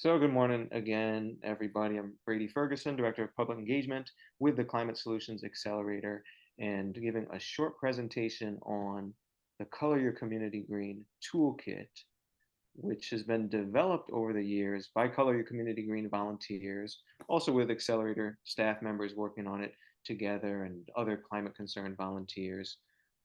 So good morning again, everybody. I'm Brady Fergusson, Director of Public Engagement with the Climate Solutions Accelerator, and giving a short presentation on the Color Your Community Green Toolkit, which has been developed over the years by Color Your Community Green volunteers, also with Accelerator staff members working on it together and other climate concerned volunteers.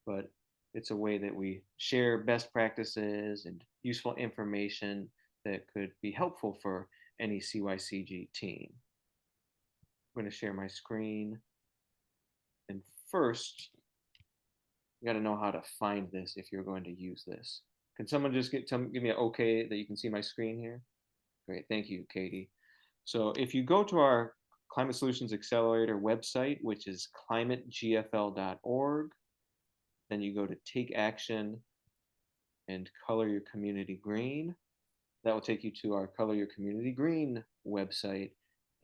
But it's a way that we share best practices and useful information that could be helpful for any CYCG team. I'm going to share my screen. And first, you got to know how to find this if you're going to use this. Can someone just give me an okay that you can see my screen here? Great, thank you, Katie. So if you go to our Climate Solutions Accelerator website, which is climategfl.org, then you go to Take Action and Color Your Community Green. That will take you to our Color Your Community Green website,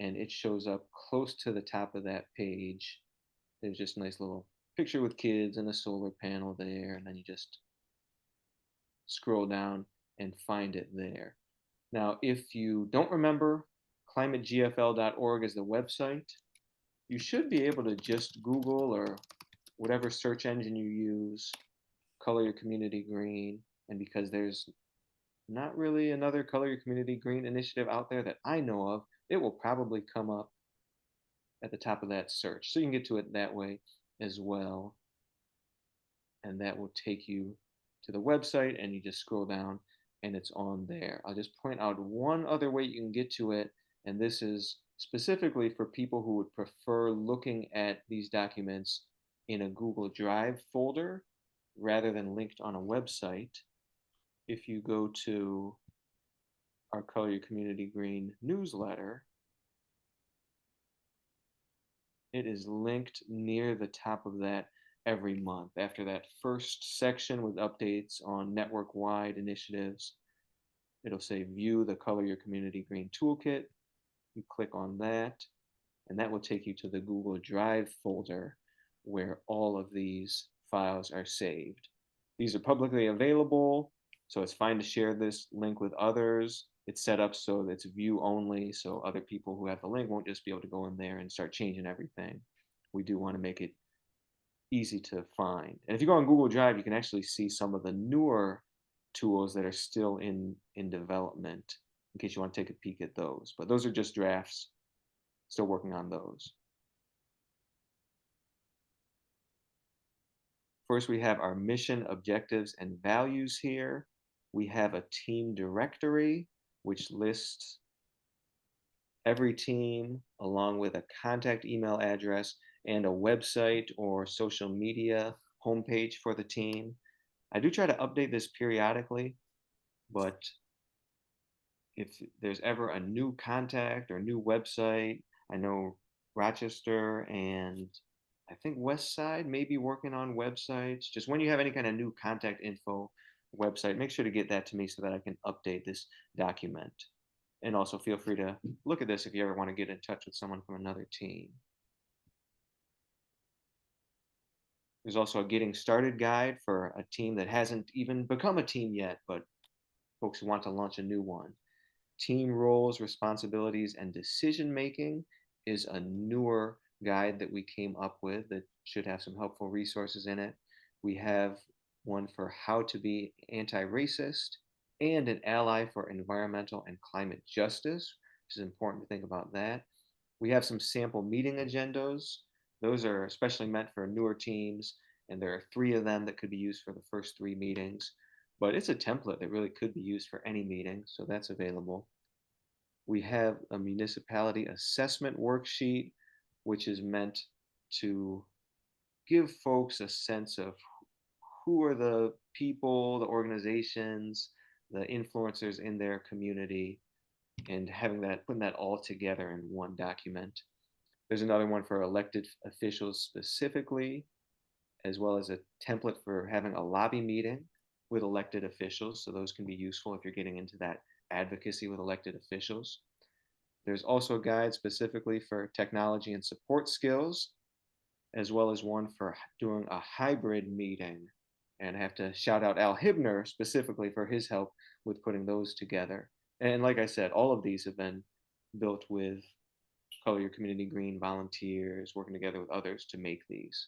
and it shows up close to the top of that page. There's just a nice little picture with kids and a solar panel there, and then you just scroll down and find it there. Now, if you don't remember, climategfl.org is the website. You should be able to just Google or whatever search engine you use, Color Your Community Green, and because there's not really another Color Your Community Green initiative out there that I know of, it will probably come up at the top of that search. So you can get to it that way as well. And that will take you to the website, and you just scroll down and it's on there. I'll just point out one other way you can get to it, and this is specifically for people who would prefer looking at these documents in a Google Drive folder rather than linked on a website. If you go to our Color Your Community Green newsletter, it is linked near the top of that every month. After that first section with updates on network-wide initiatives, it'll say View the Color Your Community Green Toolkit. You click on that, and that will take you to the Google Drive folder where all of these files are saved. These are publicly available, so it's fine to share this link with others. It's set up so that it's view only, so other people who have the link won't just be able to go in there and start changing everything. We do want to make it easy to find. And if you go on Google Drive, you can actually see some of the newer tools that are still in development in case you want to take a peek at those. But those are just drafts, still working on those. First, we have our mission, objectives, and values here. We have a team directory, which lists every team along with a contact email address and a website or social media homepage for the team. I do try to update this periodically, but if there's ever a new contact or new website, I know Rochester and I think West Side may be working on websites. Just when you have any kind of new contact info website, make sure to get that to me so that I can update this document. And also feel free to look at this if you ever want to get in touch with someone from another team. There's also a getting started guide for a team that hasn't even become a team yet, but folks who want to launch a new one. Team roles, responsibilities, and decision making is a newer guide that we came up with that should have some helpful resources in it. We have one for how to be anti-racist and an ally for environmental and climate justice, which is important to think about that. We have some sample meeting agendas. Those are especially meant for newer teams, and there are 3 of them that could be used for the first 3 meetings. But it's a template that really could be used for any meeting, so that's available. We have a municipality assessment worksheet, which is meant to give folks a sense of who are the people, the organizations, the influencers in their community, and putting that all together in one document. There's another one for elected officials specifically, as well as a template for having a lobby meeting with elected officials. So those can be useful if you're getting into that advocacy with elected officials. There's also a guide specifically for technology and support skills, as well as one for doing a hybrid meeting. And I have to shout out Al Hibner specifically for his help with putting those together. And like I said, all of these have been built with Color Your Community Green volunteers working together with others to make these.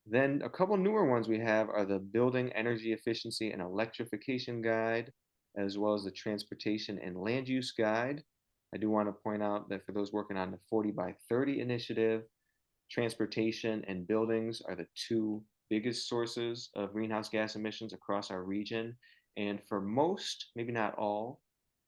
Then a couple newer ones we have are the Building Energy Efficiency and Electrification Guide, as well as the Transportation and Land Use Guide. I do want to point out that for those working on the 40 by 30 initiative, transportation and buildings are the two biggest sources of greenhouse gas emissions across our region. And for most, maybe not all,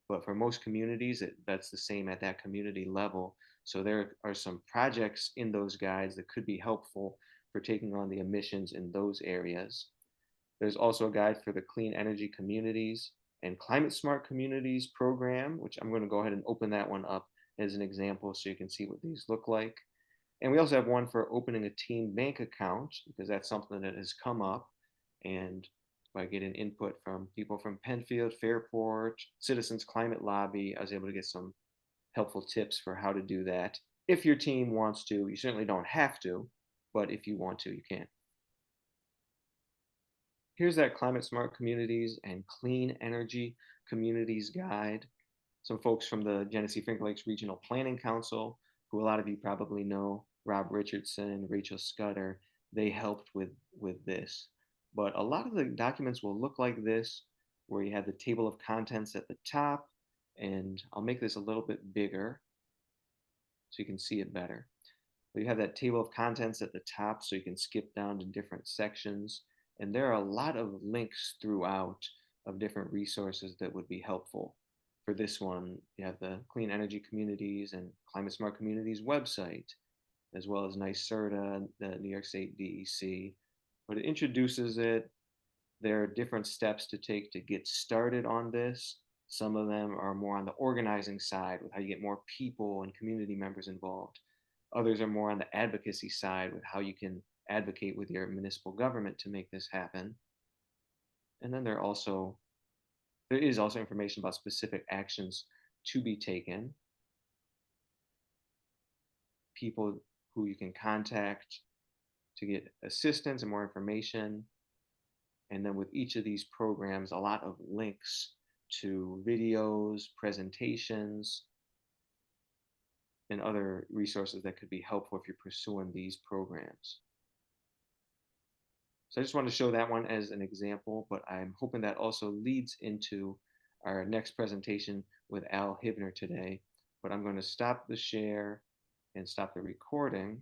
but for most communities, that's the same at that community level. So there are some projects in those guides that could be helpful for taking on the emissions in those areas. There's also a guide for the Clean Energy Communities and Climate Smart Communities program, which I'm going to go ahead and open that one up as an example so you can see what these look like. And we also have one for opening a team bank account because that's something that has come up. And by getting input from people from Penfield, Fairport, Citizens Climate Lobby, I was able to get some helpful tips for how to do that. If your team wants to, you certainly don't have to, but if you want to, you can. Here's that Climate Smart Communities and Clean Energy Communities Guide. Some folks from the Genesee-Finger Lakes Regional Planning Council, who a lot of you probably know, Rob Richardson, Rachel Scudder, they helped with this. But a lot of the documents will look like this, where you have the table of contents at the top, and I'll make this a little bit bigger so you can see it better. So you have that table of contents at the top so you can skip down to different sections. And there are a lot of links throughout of different resources that would be helpful. For this one, you have the Clean Energy Communities and Climate Smart Communities website, as well as NYSERDA, the New York State DEC. But it introduces it. There are different steps to take to get started on this. Some of them are more on the organizing side with how you get more people and community members involved. Others are more on the advocacy side with how you can advocate with your municipal government to make this happen. And then there is also information about specific actions to be taken, people who you can contact to get assistance and more information. And then with each of these programs, a lot of links to videos, presentations, and other resources that could be helpful if you're pursuing these programs. So I just wanted to show that one as an example, but I'm hoping that also leads into our next presentation with Al Hibner today. But I'm going to stop the share and stop the recording.